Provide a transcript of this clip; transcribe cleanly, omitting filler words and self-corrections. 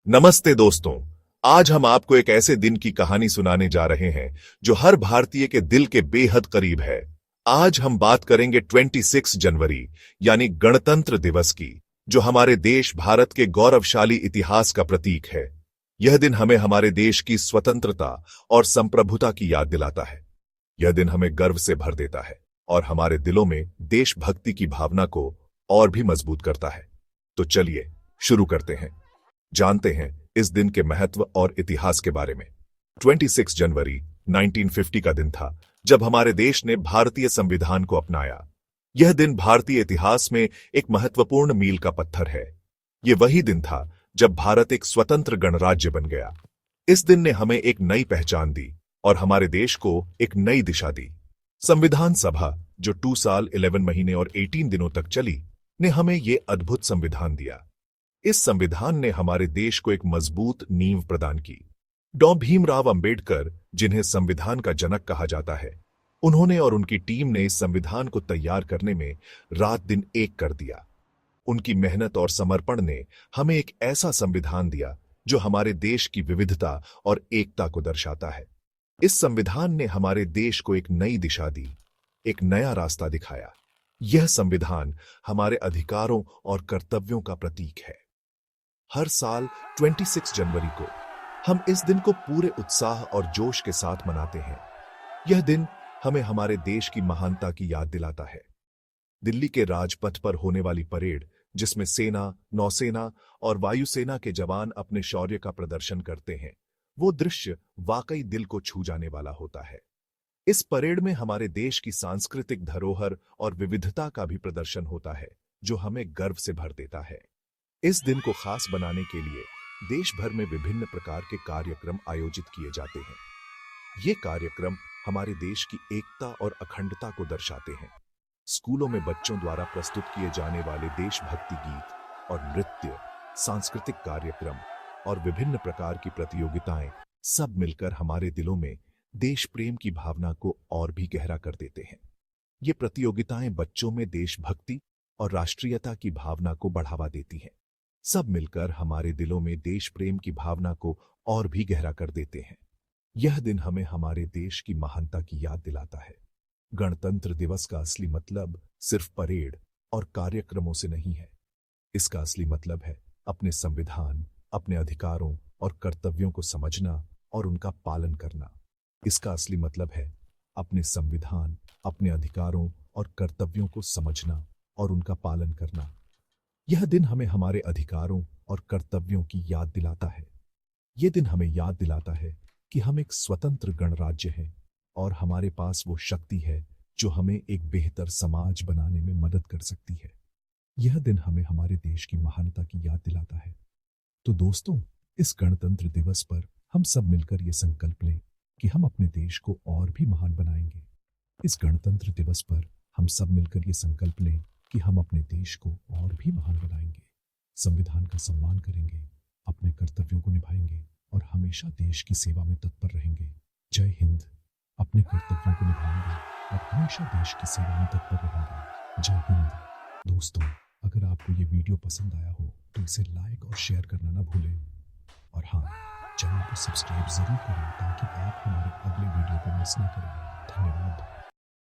नमस्ते दोस्तों। आज हम आपको एक ऐसे दिन की कहानी सुनाने जा रहे हैं जो हर भारतीय के दिल के बेहद करीब है। आज हम बात करेंगे 26 जनवरी यानी गणतंत्र दिवस की, जो हमारे देश भारत के गौरवशाली इतिहास का प्रतीक है। यह दिन हमें हमारे देश की स्वतंत्रता और संप्रभुता की याद दिलाता है। यह दिन हमें गर्व से भर देता है और हमारे दिलों में देशभक्ति की भावना को और भी मजबूत करता है। तो चलिए शुरू करते हैं, जानते हैं इस दिन के महत्व और इतिहास के बारे में। 26 जनवरी 1950 का दिन था जब हमारे देश ने भारतीय संविधान को अपनाया। यह दिन भारतीय इतिहास में एक महत्वपूर्ण मील का पत्थर है। यह वही दिन था जब भारत एक स्वतंत्र गणराज्य बन गया। इस दिन ने हमें एक नई पहचान दी और हमारे देश को एक नई दिशा दी। संविधान सभा, जो 2 साल 11 महीने और 18 दिनों तक चली, ने हमें यह अद्भुत संविधान दिया। इस संविधान ने हमारे देश को एक मजबूत नींव प्रदान की। डॉ भीमराव अंबेडकर, जिन्हें संविधान का जनक कहा जाता है, उन्होंने और उनकी टीम ने इस संविधान को तैयार करने में रात दिन एक कर दिया। उनकी मेहनत और समर्पण ने हमें एक ऐसा संविधान दिया जो हमारे देश की विविधता और एकता को दर्शाता है। इस संविधान ने हमारे देश को एक नई दिशा दी, एक नया रास्ता दिखाया। यह संविधान हमारे अधिकारों और कर्तव्यों का प्रतीक है। हर साल 26 जनवरी को हम इस दिन को पूरे उत्साह और जोश के साथ मनाते हैं। यह दिन हमें हमारे देश की महानता की याद दिलाता है। दिल्ली के राजपथ पर होने वाली परेड, जिसमें सेना, नौसेना और वायुसेना के जवान अपने शौर्य का प्रदर्शन करते हैं, वो दृश्य वाकई दिल को छू जाने वाला होता है। इस परेड में हमारे देश की सांस्कृतिक धरोहर और विविधता का भी प्रदर्शन होता है, जो हमें गर्व से भर देता है। इस दिन को खास बनाने के लिए देश भर में विभिन्न प्रकार के कार्यक्रम आयोजित किए जाते हैं। ये कार्यक्रम हमारे देश की एकता और अखंडता को दर्शाते हैं। स्कूलों में बच्चों द्वारा प्रस्तुत किए जाने वाले देशभक्ति गीत और नृत्य, सांस्कृतिक कार्यक्रम और विभिन्न प्रकार की प्रतियोगिताएं सब मिलकर हमारे दिलों में देश प्रेम की भावना को और भी गहरा कर देते हैं। ये प्रतियोगिताएं बच्चों में देशभक्ति और राष्ट्रीयता की भावना को बढ़ावा देती हैं। सब मिलकर हमारे दिलों में देश प्रेम की भावना को और भी गहरा कर देते हैं। यह दिन हमें हमारे देश की महानता की याद दिलाता है। गणतंत्र दिवस का असली मतलब सिर्फ परेड और कार्यक्रमों से नहीं है। इसका असली मतलब है अपने संविधान, अपने अधिकारों और कर्तव्यों को समझना और उनका पालन करना। इसका असली मतलब है अपने संविधान, अपने अधिकारों और कर्तव्यों को समझना और उनका पालन करना। यह दिन हमें हमारे अधिकारों और कर्तव्यों की याद दिलाता है। यह दिन हमें याद दिलाता है कि हम एक स्वतंत्र गणराज्य हैं और हमारे पास वो शक्ति है जो हमें एक बेहतर समाज बनाने में मदद कर सकती है। यह दिन हमें हमारे देश की महानता की याद दिलाता है। तो दोस्तों, इस गणतंत्र दिवस पर हम सब मिलकर ये संकल्प लें कि हम अपने देश को और भी महान बनाएंगे। इस गणतंत्र दिवस पर हम सब मिलकर ये संकल्प लें कि हम अपने देश को और भी महान बनाएंगे, संविधान का सम्मान करेंगे, अपने कर्तव्यों को निभाएंगे और हमेशा देश की सेवा में तत्पर रहेंगे। जय हिंद। अपने कर्तव्यों को निभाएंगे और हमेशा देश की सेवा में तत्पर रहेंगे। जय हिंद। दोस्तों, अगर आपको ये वीडियो पसंद आया हो तो इसे लाइक और शेयर करना ना भूलें। और हाँ, चैनल को सब्सक्राइब जरूर करें ताकि आप हमारे अगले वीडियो को मिस ना करें। धन्यवाद।